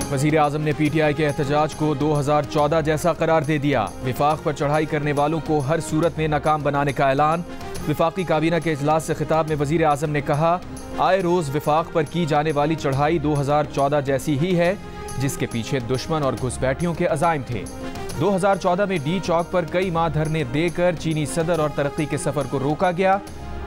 वज़ीर आज़म ने PTI के एहतजाज को 2014 जैसा करार दे दिया। विफाक पर चढ़ाई करने वालों को हर सूरत में नाकाम बनाने का ऐलान। विफाकी काबीना के इजलास से खिताब में वज़ीर आज़म ने कहा, आए रोज़ विफाक पर की जाने वाली चढ़ाई 2014 जैसी ही है, जिसके पीछे दुश्मन और घुसपैठियों के अज़ाइम थे। 2014 में डी चौक पर कई माह धरने देकर चीनी सदर और तरक्की के सफ़र को रोका गया।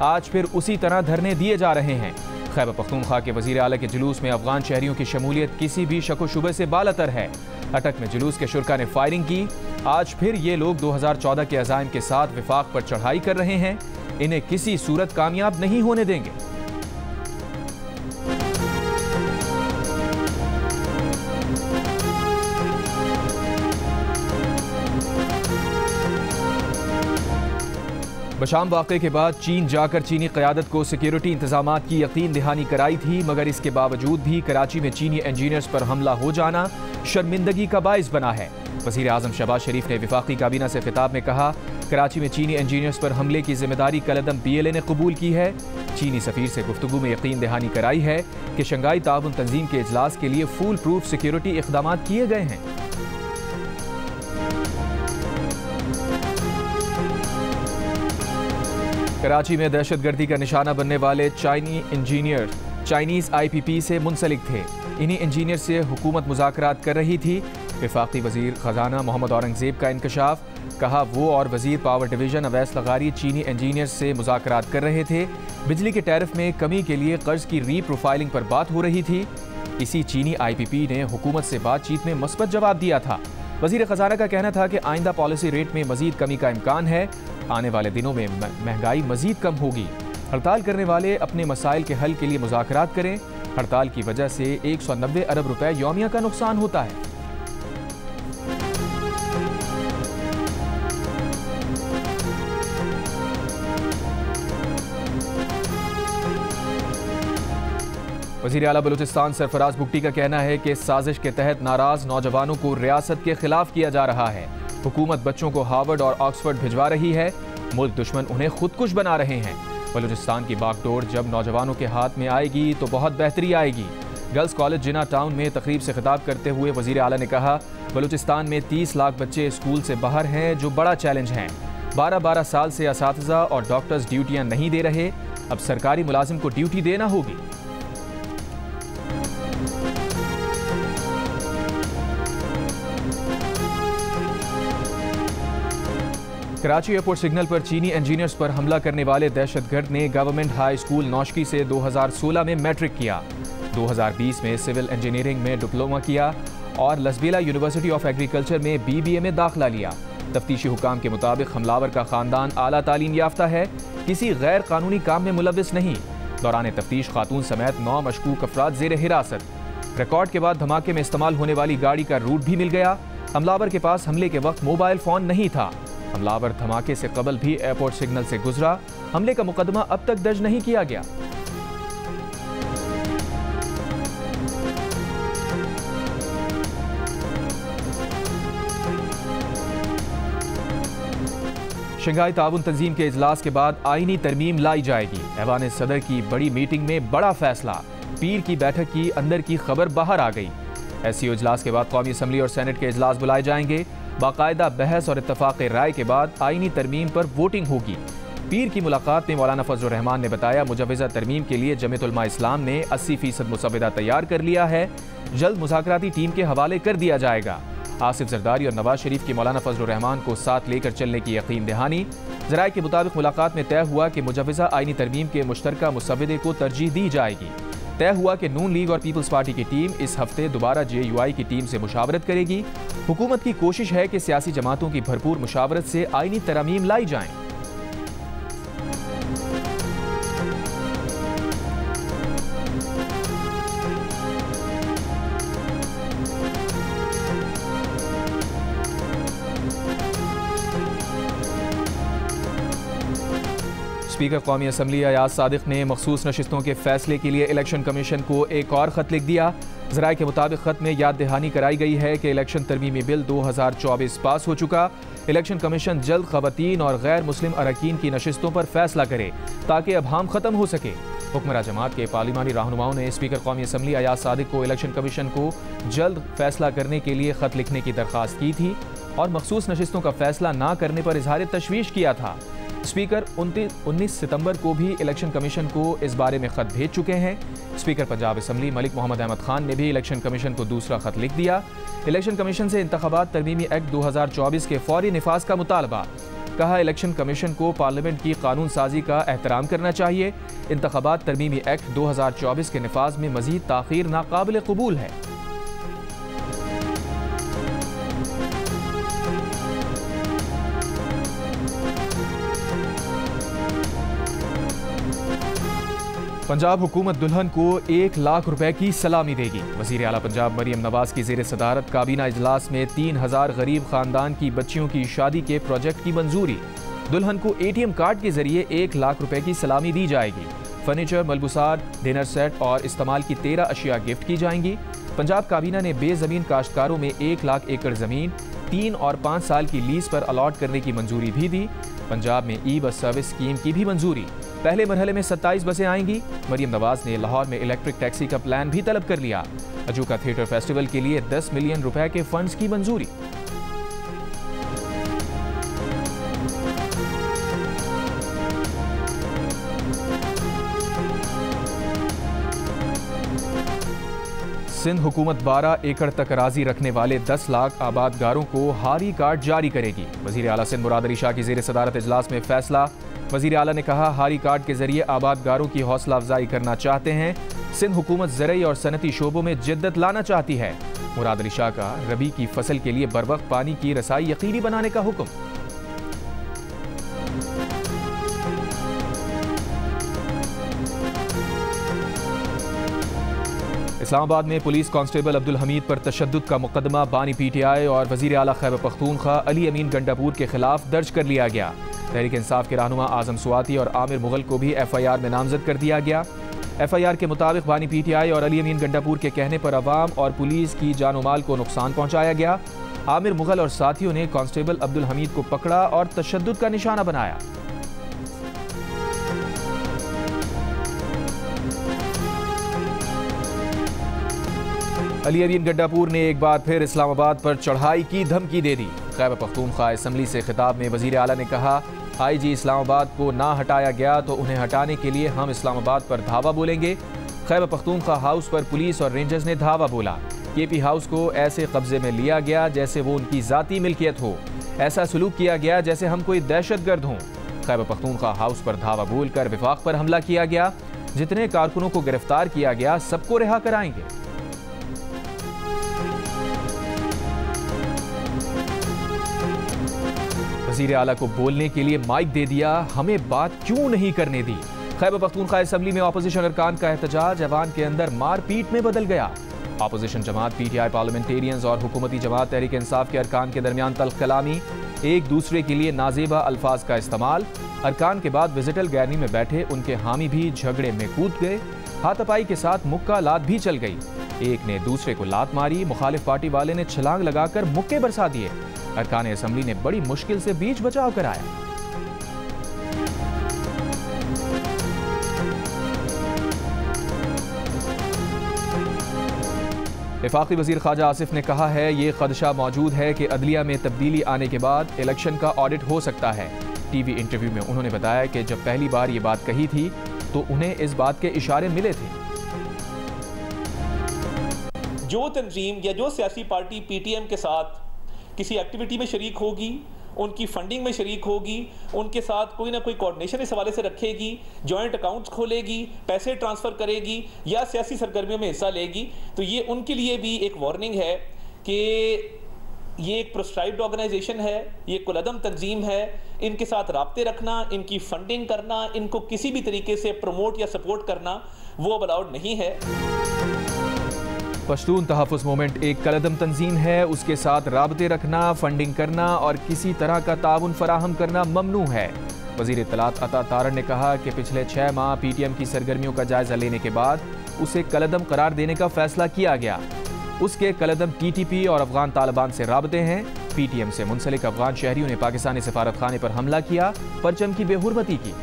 आज फिर उसी तरह धरने दिए जा रहे हैं। खैबर पख्तूनख्वा के वज़ीर आला के जुलूस में अफगान शहरियों की शमूलियत किसी भी शक व शुबे से बालातर है। अटक में जुलूस के शुरका ने फायरिंग की। आज फिर ये लोग 2014 के अज़ाइम के साथ विफाक पर चढ़ाई कर रहे हैं। इन्हें किसी सूरत कामयाब नहीं होने देंगे। बशाम वाक़े के बाद चीन जाकर चीनी क़यादत को सिक्योरिटी इंतजामात की यकीन दहानी कराई थी, मगर इसके बावजूद भी कराची में चीनी इंजीनियर्स पर हमला हो जाना शर्मिंदगी का बाइस बना है। वज़ीर आज़म शहबाज शरीफ ने विफाकी काबीना से खिताब में कहा, कराची में चीनी इंजीनियर्स पर हमले की जिम्मेदारी कलअदम PLA ने कबूल की है। चीनी सफ़ीर से गुफ्तगू में यकीन दहानी कराई है कि शंघाई ताउन तंजीम के इजलास के लिए फुल प्रूफ सिक्योरिटी इक़दाम किए गए हैं। कराची में दहशतगर्दी का निशाना बनने वाले चाइनीज़ IPP से मुंसलिक थे। इन्हीं इंजीनियर से हुकूमत मुज़ाकरात कर रही थी। वफाकी वज़ीर ख़जाना मोहम्मद औरंगज़ेब का इंकशाफ, कहा वो और वज़ीर पावर डिवीज़न अवैस लगारी चीनी इंजीनियर से मुज़ाकरात कर रहे थे। बिजली के टैरिफ में कमी के लिए कर्ज की रीप्रोफाइलिंग पर बात हो रही थी। इसी चीनी IPP ने हुकूमत से बातचीत में मस्बत जवाब दिया था। वज़ीर ख़जाना का कहना था कि आइंदा पॉलिसी रेट में मज़ीद कमी का इम्कान है। आने वाले दिनों में महंगाई मज़ीद कम होगी। हड़ताल करने वाले अपने मसाइल के हल के लिए मुज़ाकरात करें। हड़ताल की वजह से 190 अरब रुपए यौमिया का नुकसान होता है। वज़ीर आला बलूचिस्तान सरफराज बुगटी का कहना है कि साजिश के तहत नाराज नौजवानों को रियासत के खिलाफ किया जा रहा है। हुकूमत बच्चों को हार्वर्ड और ऑक्सफोर्ड भिजवा रही है। मुल्क दुश्मन उन्हें खुदकुश बना रहे हैं। बलूचिस्तान की बागडोर जब नौजवानों के हाथ में आएगी तो बहुत बेहतरी आएगी। गर्ल्स कॉलेज जिना टाउन में तकरीब से खिताब करते हुए वज़ीर आला ने कहा, बलूचिस्तान में 30 लाख बच्चे स्कूल से बाहर हैं, जो बड़ा चैलेंज है। 12-12 साल से असातिज़ा और डॉक्टर्स ड्यूटियाँ नहीं दे रहे। अब सरकारी मुलाजिम को ड्यूटी देना होगी। कराची एयरपोर्ट सिग्नल पर चीनी इंजीनियर्स पर हमला करने वाले दहशतगर्द ने गवर्नमेंट हाई स्कूल नौशकी से 2016 में मैट्रिक किया, 2020 में सिविल इंजीनियरिंग में डिप्लोमा किया और लसबेला यूनिवर्सिटी ऑफ एग्रीकल्चर में BBA में दाखिला लिया। तफ्तीशी हुकाम के मुताबिक हमलावर का खानदान आला तालीम याफ्ता है, किसी गैर कानूनी काम में मुलव्विस नहीं। दौरान तफ्तीश खातून समेत 9 मशकूक अफराद ज़ेर हिरासत। रिकॉर्ड के बाद धमाके में इस्तेमाल होने वाली गाड़ी का रूट भी मिल गया। हमलावर के पास हमले के वक्त मोबाइल फ़ोन नहीं था। हमलावर धमाके से कबल भी एयरपोर्ट सिग्नल से गुजरा। हमले का मुकदमा अब तक दर्ज नहीं किया गया। शंघाई ताउन तंजीम के इजलास के बाद आईनी तरमीम लाई जाएगी। ऐवान सदर की बड़ी मीटिंग में बड़ा फैसला। पीर की बैठक की अंदर की खबर बाहर आ गई। SCO इजलास के बाद कौमी असम्बली और सेनेट के इजलास बुलाए जाएंगे। बाकायदा बहस और इत्तफाक़ राय के बाद आईनी तरमीम पर वोटिंग होगी। पीर की मुलाकात में मौलाना फजल रहमान ने बताया, मुजव्वज़ा तरमीम के लिए जमीयत उलमा इस्लाम ने 80% मुसव्वदा तैयार कर लिया है। जल्द मुज़ाकराती टीम के हवाले कर दिया जाएगा। आसिफ जरदारी और नवाज शरीफ की मौलाना फजल रहमान को साथ लेकर चलने की यकीन दहानी। ज़राए के मुताबिक मुलाकात में तय हुआ कि मुजव्वज़ा आईनी तरमीम के मुश्तरका मुसव्वदे को तरजीह दी जाएगी। तय हुआ कि नून लीग और पीपल्स पार्टी की टीम इस हफ्ते दोबारा JUI की टीम से मुशावरत करेगी। हुकूमत की कोशिश है कि सियासी जमातों की भरपूर मुशावरत से आईनी तरमीम लाई जाएं। स्पीकर कौमी असम्बली अयाज सादिक ने मखसूस नशिस्तों के फैसले के लिए इलेक्शन कमीशन को एक और ख़त लिख दिया। ज़राए के मुताबिक ख़त में याद दहानी कराई गई है कि इलेक्शन तरमीमी बिल 2024 पास हो चुका। इलेक्शन कमीशन जल्द ख़वातीन और गैर मुस्लिम अरकान की नशिस्तों पर फैसला करे ताकि अब हम ख़त्म हो सके। हुक्मरान जमात के पार्लिमानी रहनुमाओं ने स्पीकर कौमी असम्बली अयाज सादिक को इलेक्शन कमीशन को जल्द फैसला करने के लिए खत लिखने की दरख्वास्त की थी और मखसूस नशिस्तों का फैसला न करने पर इजहार तशवीश किया था। स्पीकर 19 सितंबर को भी इलेक्शन कमीशन को इस बारे में खत भेज चुके हैं। स्पीकर पंजाब असम्बली मलिक मोहम्मद अहमद खान ने भी इलेक्शन कमीशन को दूसरा खत लिख दिया। इलेक्शन कमीशन से इंतखाबात तरमीमी एक्ट 2024 के फौरी निफाज का मुतालबा। कहा, इलेक्शन कमीशन को पार्लियामेंट की कानून साजी का एहतराम करना चाहिए। इंतखाबात तरमीमी एक्ट 2024 के निफाज में मजीद ताखीर नाकाबिल कबूल है। पंजाब हुकूमत दुल्हन को 1 लाख रुपए की सलामी देगी। वज़ीर आला पंजाब मरियम नवाज की ज़ेर सदारत काबीना इजलास में 3000 गरीब खानदान की बच्चियों की शादी के प्रोजेक्ट की मंजूरी। दुल्हन को ATM कार्ड के जरिए 1 लाख रुपए की सलामी दी जाएगी। फर्नीचर, मलबूसात, डिनर सेट और इस्तेमाल की 13 अशिया गिफ्ट की जाएंगी। पंजाब काबीना ने बेज़मीन काश्तकारों में 1 लाख एकड़ ज़मीन 3 और 5 साल की लीज पर अलॉट करने की मंजूरी भी दी। पंजाब में ई-बस सर्विस स्कीम की भी मंजूरी। पहले मरहले में 27 बसें आएंगी। मरियम नवाज ने लाहौर में इलेक्ट्रिक टैक्सी का प्लान भी तलब कर लिया। अजूका थिएटर फेस्टिवल के लिए 10 मिलियन रुपए के फंड्स की मंजूरी। सिंध हुकूमत 12 एकड़ तक अराजी रखने वाले 10 लाख आबादगारों को हारी कार्ड जारी करेगी। वज़ीर आला सिंध मुराद अली शाह की ज़ेर सदारत इजलास में फैसला। वज़ीर आला ने कहा, हारी कार्ड के जरिए आबादगारों की हौसला अफजाई करना चाहते हैं। सिंध हुकूमत ज़रई और सनती शोबों में जिद्दत लाना चाहती है। मुराद अली शाह का रबी की फसल के लिए बरवक्त पानी की रसाई यकीनी बनाने का हुक्म। इस्लामाबाद में पुलिस कांस्टेबल अब्दुल हमीद पर तशद्दुद का मुकदमा बानी PTI और वज़ीर आला खैबर पख्तूनख्वा अली अमीन गंडापुर के खिलाफ दर्ज कर लिया गया। तहरीक इंसाफ के रहनुमा आजम स्वाति और आमिर मुगल को भी FIR में नामजद कर दिया गया। FIR के मुताबिक बानी PTI और अली अमीन गंडापुर के कहने पर अवाम और पुलिस की जानो माल को नुकसान पहुंचाया गया। आमिर मुगल और साथियों ने कांस्टेबल अब्दुल हमीद को पकड़ा और तशद्दुद का निशाना बनाया। अली अमीन गंडापुर ने एक बार फिर इस्लामाबाद पर चढ़ाई की धमकी दे दी। खैबर पख्तूनख्वा असम्बली से खिताब में वज़ीर आला ने कहा, IG इस्लामाबाद को ना हटाया गया तो उन्हें हटाने के लिए हम इस्लामाबाद पर धावा बोलेंगे। खैबर पख्तूनख्वा हाउस पर पुलिस और रेंजर्स ने धावा बोला। KP हाउस को ऐसे कब्जे में लिया गया जैसे वो उनकी ज़ाती मिल्कियत हो। ऐसा सलूक किया गया जैसे हम कोई दहशतगर्द हों। खैबर पख्तूनख्वा हाउस पर धावा बोलकर विफाक पर हमला किया गया। जितने कारकुनों को गिरफ्तार किया गया सबको रिहा कराएंगे। वज़ीर आला को बोलने के लिए माइक दे दिया, हमें बात क्यों नहीं करने दी। खैबर पख्तूनख्वा असम्बली में अपोजिशन अरकान का एहतजाज ऐवान के अंदर मारपीट में बदल गया। अपोजिशन जमात PTI पार्लियामेंटेरियंस और हुकूमती जमात तहरीक इंसाफ के अरकान के दरमियान तल्ख कलामी, एक दूसरे के लिए नाजेबा अल्फाज का इस्तेमाल। अरकान के बाद विजिटल गैलरी में बैठे उनके हामी भी झगड़े में कूद गए। हाथापाई के साथ मुक्का लात भी चल गई। एक ने दूसरे को लात मारी। मुखालिफ पार्टी वाले ने छलांग लगाकर मुक्के बरसा दिए। अरकान असम्बली ने बड़ी मुश्किल से बीच बचाव कराया। वफाकी वज़ीर ख्वाजा आसिफ ने कहा है, ये खदशा मौजूद है कि अदलिया में तब्दीली आने के बाद इलेक्शन का ऑडिट हो सकता है। TV इंटरव्यू में उन्होंने बताया कि जब पहली बार ये बात कही थी तो उन्हें इस बात के इशारे मिले थे। जो तंजीम या जो सियासी पार्टी PTM के साथ किसी एक्टिविटी में शरीक होगी, उनकी फंडिंग में शरीक होगी, उनके साथ कोई ना कोई कोऑर्डिनेशन इस हवाले से रखेगी, जॉइंट अकाउंट्स खोलेगी, पैसे ट्रांसफ़र करेगी या सियासी सरगर्मियों में हिस्सा लेगी, तो ये उनके लिए भी एक वार्निंग है कि ये एक प्रोस्क्राइब्ड ऑर्गेनाइजेशन है, ये कुलअदम तंजीम है। इनके साथ राब्ते रखना, इनकी फंडिंग करना, इनको किसी भी तरीके से प्रमोट या सपोर्ट करना वो अब अलाउड नहीं है। पश्तून तहफ़्फ़ुज़ मूवमेंट एक कलदम तंजीम है, उसके साथ राब्ते रखना, फंडिंग करना और किसी तरह का ताउन फराहम करना ममनू है। वज़ीर इत्तलात अता तारण ने कहा कि पिछले 6 माह PTM की सरगर्मियों का जायजा लेने के बाद उसे कलदम करार देने का फैसला किया गया। उसके कलदम TTP और अफगान तालिबान से राब्ते हैं। PTM से मुंसलिक अफगान शहरियों ने पाकिस्तानी सफारत खाने पर हमला किया, परचम की बेहुरमती की।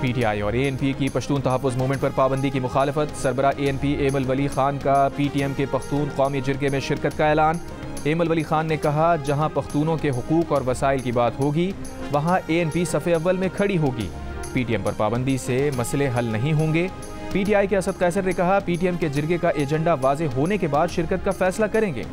PTI और ANP की पश्तून तहफ़्फ़ुज़ मूवमेंट पर पाबंदी की मुखालफत। सरबरा ANP एमल वली खान का PTM के पख्तून कौमी जिरगे में शिरकत का ऐलान। एमल वली खान ने कहा, जहां पख्तूनों के हुकूक और वसाइल की बात होगी वहां ANP सफ़े अव्वल में खड़ी होगी। PTM पर पाबंदी से मसले हल नहीं होंगे। PTI के असद कैसर ने कहा, PTM के जिरगे का एजेंडा वाज़े होने के बाद शिरकत का फैसला करेंगे।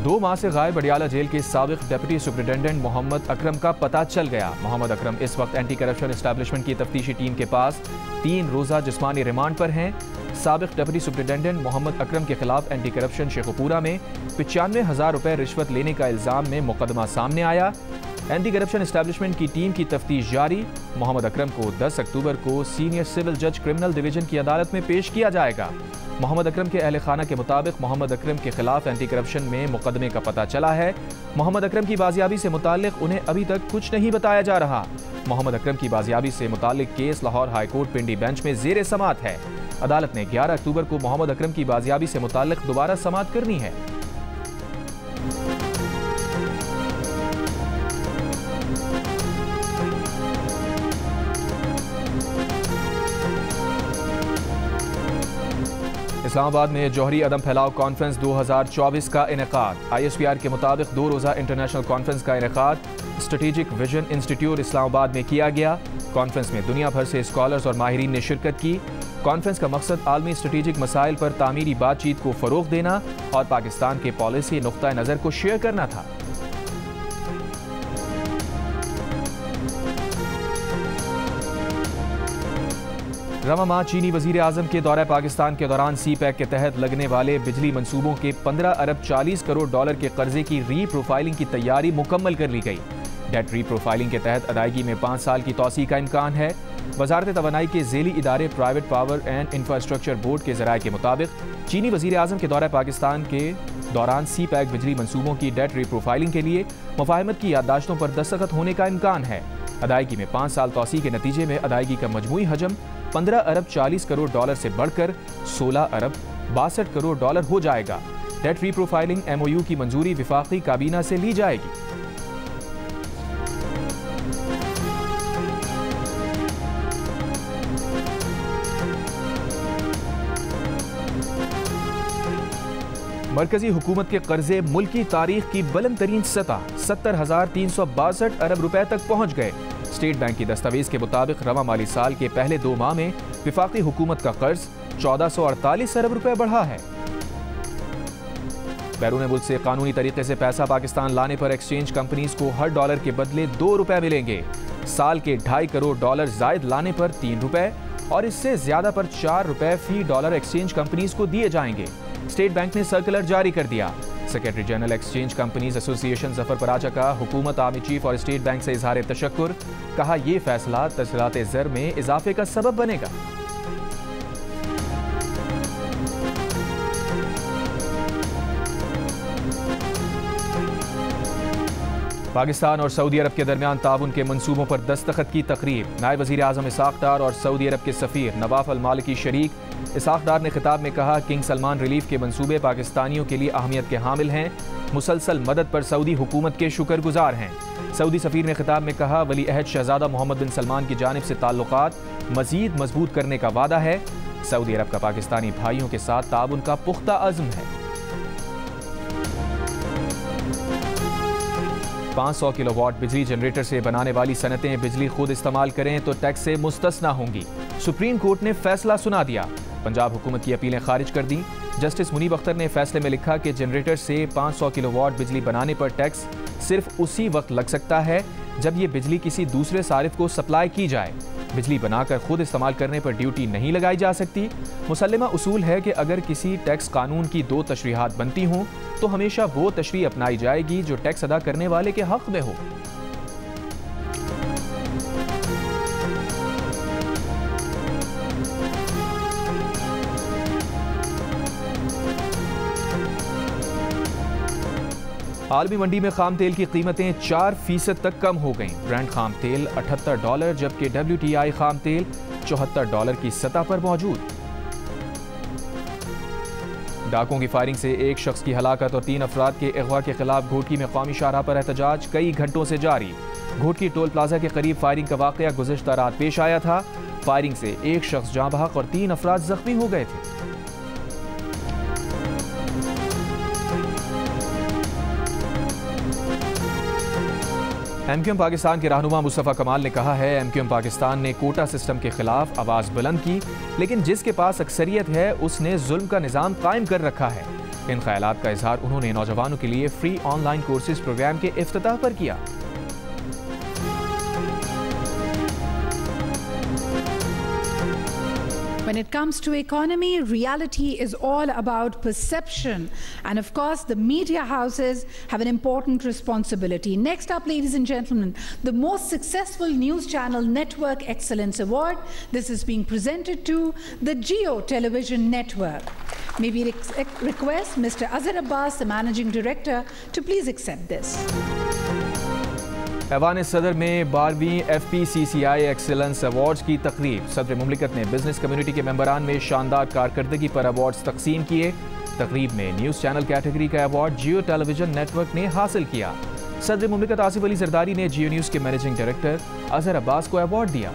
2 माह से गायब अडियाला जेल के साबिक डिप्टी सुपरिटेंडेंट मोहम्मद अकरम का पता चल गया। मोहम्मद अकरम इस वक्त एंटी करप्शन एस्टैब्लिशमेंट की तफ्तीशी टीम के पास 3 रोज़ा जिस्मानी रिमांड पर हैं। साबिक डिप्टी सुपरिटेंडेंट मोहम्मद अकरम के खिलाफ एंटी करप्शन शेखुपुरा में 95,000 रुपए रिश्वत लेने का इल्जाम में मुकदमा सामने आया। एंटी करप्शन एस्टैब्लिशमेंट की टीम की तफ्तीश जारी। मोहम्मद अकरम को 10 अक्टूबर को सीनियर सिविल जज क्रिमिनल डिवीजन की अदालत में पेश किया जाएगा। मोहम्मद अकरम के अहल खाना के मुताबिक मोहम्मद अकरम के खिलाफ एंटी करप्शन में मुकदमे का पता चला है। मोहम्मद अकरम की बाजियाबी से मुताल्लिक उन्हें अभी तक कुछ नहीं बताया जा रहा। मोहम्मद अकरम की बाजियाबी से मुताल्लिक केस लाहौर हाईकोर्ट पिंडी बेंच में जेर समाअत है। अदालत ने 11 अक्टूबर को मोहम्मद अकरम की बाजियाबी से मुताल्लिक दोबारा समाअत करनी है। इस्लामाबाद में जौहरी अदम फैलाव कॉन्फ्रेंस 2024 का इनेकाद। ISPR के मुताबिक 2 रोज़ा इंटरनेशनल कॉन्फ्रेंस का इनेकाद स्ट्रेटेजिक विजन इंस्टीट्यूट इस्लामाबाद में किया गया। कॉन्फ्रेंस में दुनिया भर से स्कॉलर्स और माहिरीन ने शिरकत की। कॉन्फ्रेंस का मकसद आलमी स्ट्रेटेजिक मसाइल पर तामीरी बातचीत को फ़रोग़ देना और पाकिस्तान के पॉलिसी नुक्ता नज़र को शेयर करना था। रवा माह चीनी वजीर आजम के दौरे पाकिस्तान के दौरान CPEC के तहत लगने वाले बिजली मंसूबों के 15 अरब 40 करोड़ डॉलर के कर्जे की री प्रोफाइलिंग की तैयारी मुकम्मल कर ली गई। डेट री प्रोफाइलिंग के तहत अदायगी में 5 साल की तौसी का इम्कान है। वजारत तवानाई के ज़ेली इदारे private power and infrastructure board के ज़राए के मुताबिक चीनी वजीर आजम के दौरे पाकिस्तान के दौरान CPEC बिजली मंसूबों की डेट री प्रोफाइलिंग के लिए मुफाहमत की याददाश्तों पर दस्तखत होने का इम्कान है। अदायगी में 5 साल तौसी के नतीजे में अदायगी का मजमूई हजम 15 अरब 40 करोड़ डॉलर से बढ़कर 16 अरब 62 करोड़ डॉलर हो जाएगा। डेट री प्रोफाइलिंग MOU की मंजूरी विफाकी काबीना से ली जाएगी। मरकजी हुकूमत के कर्जे मुल्क की तारीख की बुलंद तरीन सतह 70,362 अरब रुपए तक पहुंच गए। स्टेट बैंक की दस्तावेज के मुताबिक रवा माली साल के पहले 2 माह में विफाकी हुकूमत का कर्ज 1448 अरब रुपए बढ़ा है। बैरून मुल्क से कानूनी तरीके से पैसा पाकिस्तान लाने पर एक्सचेंज कंपनीज को हर डॉलर के बदले 2 रुपए मिलेंगे। साल के 2.5 करोड़ डॉलर जायद लाने पर 3 रुपए और इससे ज्यादा पर 4 रुपए फी डॉलर एक्सचेंज कंपनीज को दिए जाएंगे। स्टेट बैंक ने सर्कुलर जारी कर दिया। Secretary general exchange companies association Zafar Paracha का हुकूमत आर्मी चीफ और स्टेट बैंक से इजहार तशक्कुर। कहा, यह फैसला तस्हीलात ज़र में इजाफे का सबब बनेगा। पाकिस्तान और सऊदी अरब के दरमियान ताउन के मंसूबों पर दस्तखत की तकरीब। नायब वज़ीर आज़म इसाक डार और सऊदी अरब के सफ़ीर नवाफ अल मालिकी शरीक। इसाक डार ने खिताब में कहा, किंग सलमान रिलीफ के मंसूबे पाकिस्तानियों के लिए अहमियत के हामिल हैं। मुसलसल मदद पर सऊदी हुकूमत के शुक्रगुजार हैं। सऊदी सफ़ीर ने खिताब में कहा, वली अहद शहजादा मोहम्मद बिन सलमान की जानिब से ताल्लुकात मज़ीद मजबूत करने का वादा है। सऊदी अरब का पाकिस्तानी भाइयों के साथ ताउन का पुख्ता अज़्म है। 500 किलोवाट बिजली जनरेटर से बनाने वाली सनतें बिजली खुद इस्तेमाल करें तो टैक्स से मुस्तस्ना होंगी। सुप्रीम कोर्ट ने फैसला सुना दिया। पंजाब हुकूमत की अपीलें खारिज कर दी। जस्टिस मुनीब अख्तर ने फैसले में लिखा कि जनरेटर से 500 किलोवाट बिजली बनाने पर टैक्स सिर्फ उसी वक्त लग सकता है जब ये बिजली किसी दूसरे सारिफ को सप्लाई की जाए। बिजली बनाकर खुद इस्तेमाल करने पर ड्यूटी नहीं लगाई जा सकती। मुसल्लमा उसूल है कि अगर किसी टैक्स कानून की 2 तशरीहात बनती हों तो हमेशा वो तशरीह अपनाई जाएगी जो टैक्स अदा करने वाले के हक में हो। आलमी मंडी में खाम तेल की कीमतें 4% तक कम हो गईं। ब्रांड खाम तेल $78 जबकि WTI खाम तेल $74 की सतह पर मौजूद। डाकुओं की फायरिंग से एक शख्स की हलाकत और 3 अफराद के अगवा के खिलाफ घोटकी में कौमी शाहराह पर एहतजाज कई घंटों से जारी। घोटकी टोल प्लाजा के करीब फायरिंग का वाकया गुज़िश्ता रात पेश आया था। फायरिंग से एक शख्स जाँ बहक और 3 अफराद जख्मी हो गए थे। एमक्यूएम पाकिस्तान के रहनुमा मुस्तफ़ा कमाल ने कहा है, एमक्यूएम पाकिस्तान ने कोटा सिस्टम के खिलाफ आवाज़ बुलंद की, लेकिन जिसके पास अक्सरियत है उसने जुल्म का निज़ाम कायम कर रखा है। इन ख्यालात का इजहार उन्होंने नौजवानों के लिए फ्री ऑनलाइन कोर्सेज प्रोग्राम के इफ्तिताह पर किया। When it comes to economy, reality is all about perception. And of course, the media houses have an important responsibility. Next up, ladies and gentlemen, the most successful news channel Network Excellence Award. This is being presented to the Geo Television Network. May we request Mr. Azhar Abbas, the Managing Director, to please accept this. ऐवान सदर में 12वीं FPCCI excellence awards की तकरीब। सदर मुमलिकत ने business community के मेंबरान में शानदार कारकर्दगी पर अवार्ड्स तकसीम किए। तकरीब में न्यूज़ चैनल कैटेगरी का अवार्ड जियो टेलीविजन नेटवर्क ने हासिल किया। सदर मुमलिकत आसिफ अली जरदारी ने जियो न्यूज़ के मैनेजिंग डायरेक्टर अजहर अब्बास को अवार्ड दिया।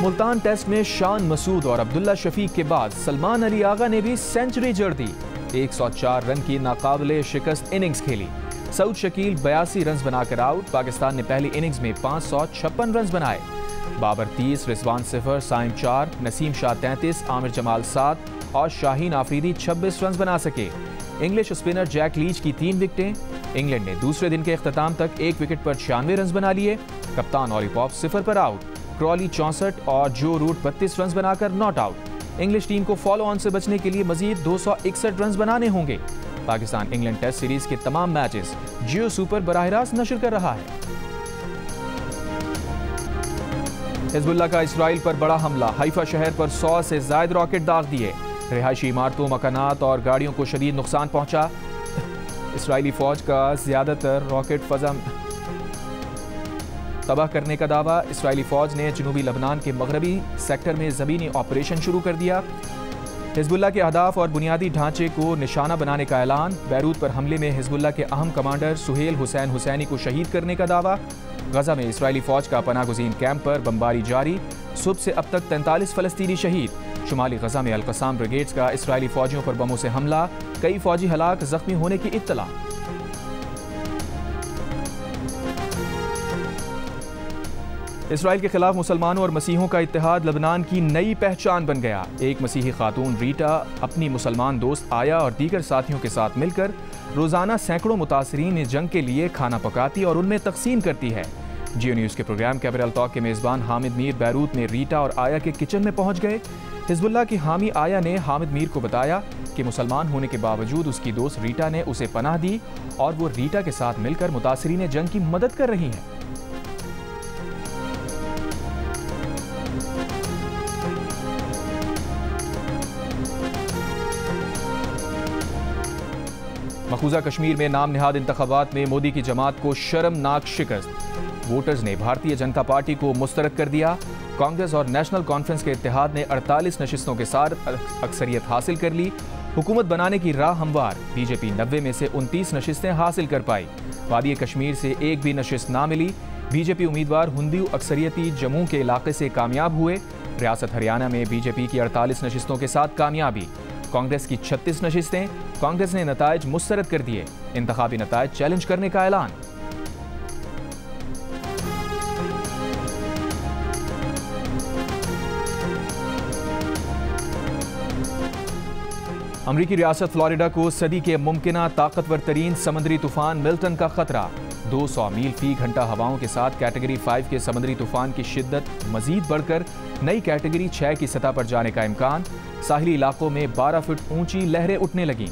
मुल्तान टेस्ट में शान मसूद और अब्दुल्ला शफीक के बाद सलमान अली आगा ने भी सेंचुरी जड़ दी। 104 रन की नाकाबिले शिकस्त इनिंग्स खेली। सऊद शकील 82 रन बनाकर आउट। पाकिस्तान ने पहली इनिंग्स में 556 रन बनाए। बाबर 30, रिजवान 0, साइम 4, नसीम शाह 33, आमिर जमाल 7 और शाहीन आफरीदी 26 रन बना सके। इंग्लिश स्पिनर जैक लीच की 3 विकेटें। इंग्लैंड ने दूसरे दिन के अख्ताम तक 1 विकेट पर 96 रन बना लिए। कप्तान ऑली पॉप 0 पर आउट। क्रॉली 64 और जो रूट 32 रन बनाकर नॉट आउट। इंग्लिश टीम को फॉलो ऑन से बचने के लिए मजीद 261 रन बनाने होंगे। पाकिस्तान इंग्लैंड टेस्ट सीरीज के तमाम मैचेस जियो सुपर बराह रास्त नशर कर रहा है। हिजबुल्लाह का इसराइल पर बड़ा हमला। हाइफा शहर पर 100 से ज्यादा रॉकेट दाग दिए। रिहायशी इमारतों, मकानात और गाड़ियों को शदीद नुकसान पहुंचा। इसराइली फौज का ज्यादातर रॉकेट फजा तबाह करने का दावा। इसराइली फौज ने जनूबी लबनान के मगरबी सेक्टर में ज़मीनी ऑपरेशन शुरू कर दिया। हिजबुल्लाह के अहदाफ और बुनियादी ढांचे को निशाना बनाने का ऐलान। बैरूत पर हमले में हिजबुल्लाह के अहम कमांडर सुहेल हुसैन हुसैनी को शहीद करने का दावा। गजा में इसराइली फौज का पनागुज़ीन कैंप पर बमबारी जारी। सुबह से अब तक 43 फ़लस्तीनी शहीद। शुमाली गजा में अल-क़साम ब्रिगेड्स का इसराइली फौजियों पर बमों से हमला। कई फौजी हलाक, जख्मी होने की इत्तला। इसराइल के खिलाफ मुसलमानों और मसीहों का इत्तेहाद लबनान की नई पहचान बन गया। एक मसीही खातून रीटा अपनी मुसलमान दोस्त आया और दीगर साथियों के साथ मिलकर रोज़ाना सैकड़ों मुतासरीन जंग के लिए खाना पकाती और उनमें तकसीम करती है। जियो न्यूज़ के प्रोग्राम कैबरल टॉक के मेज़बान हामिद मीर बैरूत में रीटा और आया के किचन में पहुंच गए। हिजबुल्लाह की हामी आया ने हामिद मीर को बताया कि मुसलमान होने के बावजूद उसकी दोस्त रीटा ने उसे पनाह दी और वो रीटा के साथ मिलकर मुतासरीन जंग की मदद कर रही हैं। मकबूजा कश्मीर में नाम निहाद इंतखाबात में मोदी की जमात को शर्मनाक शिकस्त। वोटर्स ने भारतीय जनता पार्टी को मुस्तरद कर दिया। कांग्रेस और नेशनल कॉन्फ्रेंस के इत्तेहाद ने 48 नशिस्तों के साथ अक्सरियत हासिल कर ली। हुकूमत बनाने की राह हमवार। बीजेपी 90 में से 29 नशिस्तें हासिल कर पाई। वादी कश्मीर से एक भी नशिस्त ना मिली। बीजेपी उम्मीदवार हिंदू अक्सरियती जम्मू के इलाके से कामयाब हुए। रियासत हरियाणा में बीजेपी की 48 नशिस्तों के साथ कामयाबी। कांग्रेस की 36 नशिस्तें। कांग्रेस ने नतायज मुस्तरद कर दिए। इंतखाबी नतायज चैलेंज करने का ऐलान। अमरीकी रियासत फ्लोरिडा को सदी के मुमकिना ताकतवर तरीन समुद्री तूफान मिल्टन का खतरा। 200 मील फी घंटा हवाओं के साथ कैटेगरी 5 के समुद्री तूफान की शिद्दत मजीद बढ़कर नई कैटेगरी 6 की सतह पर जाने का इम्कान। साहिली इलाकों में 12 फुट ऊंची लहरें उठने लगीं।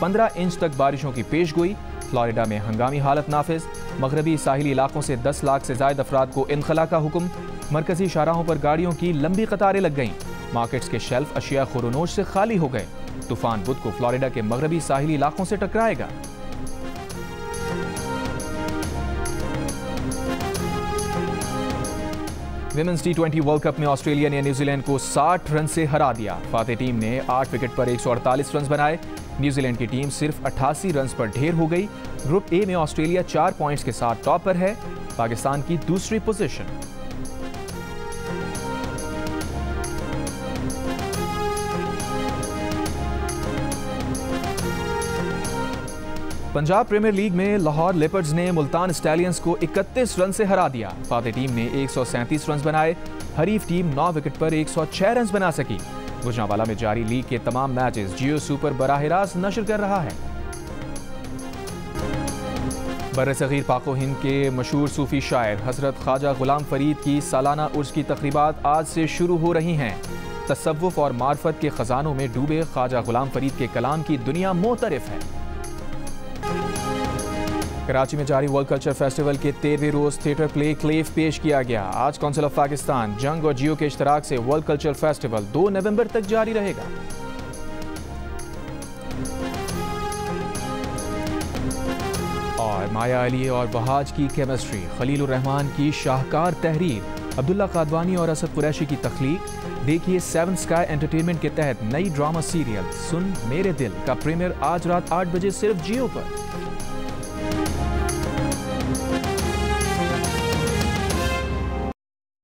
15 इंच तक बारिशों की पेशगोई। फ्लोरिडा में हंगामी हालत नाफिज। मगरबी साहिली इलाकों से 10 लाख से ज्यादा अफराद को इनखला का हुक्म। मरकजी शाहराहों पर गाड़ियों की लंबी कतारें लग गईं। मार्केट्स के शेल्फ अशिया खुरोनोश से खाली हो गए। तूफान बुध को फ्लोरिडा के मगरबी साहिली इलाकों से टकराएगा। विमेंस T20 वर्ल्ड कप में ऑस्ट्रेलिया ने न्यूजीलैंड को 60 रन से हरा दिया। फातेह टीम ने 8 विकेट पर 148 रन बनाए। न्यूजीलैंड की टीम सिर्फ 88 रन पर ढेर हो गई। ग्रुप ए में ऑस्ट्रेलिया 4 पॉइंट्स के साथ टॉप पर है, पाकिस्तान की दूसरी पोजीशन। पंजाब प्रीमियर लीग में लाहौर लेपर्ड्स ने मुल्तान स्टैलियंस को 31 रन से हरा दिया। फातेह टीम ने 137 रन बनाए। हरीफ टीम 9 विकेट पर 106 रन बना सकी। गुजरांवाला में जारी लीग के तमाम मैचेस जियो सुपर बराह रास्त नशर कर रहा है। बर्र-ए-सगीर पाको हिंद के मशहूर सूफी शायर हजरत ख्वाजा गुलाम फरीद की सालाना उर्स की तकरीबात आज से शुरू हो रही हैं। तसव्वुफ और मार्फत के खजानों में डूबे ख्वाजा गुलाम फरीद के कलाम की दुनिया मोतरिफ है। कराची में जारी वर्ल्ड कल्चर फेस्टिवल के 13वें रोज थिएटर प्ले क्लेफ पेश किया गया। आज कौंसिल ऑफ पाकिस्तान, जंग और जियो के इश्तराक से वर्ल्ड कल्चर फेस्टिवल 2 नवंबर तक जारी रहेगा। और माया अली और वहाज की केमिस्ट्री, खलीलुर रहमान की शाहकार तहरीर, अब्दुल्ला कादवानी और असद कुरैशी की तख्लीक। देखिए 7 स्काई एंटरटेनमेंट के तहत नई ड्रामा सीरियल सुन मेरे दिल का प्रीमियर आज रात 8 बजे सिर्फ जियो पर।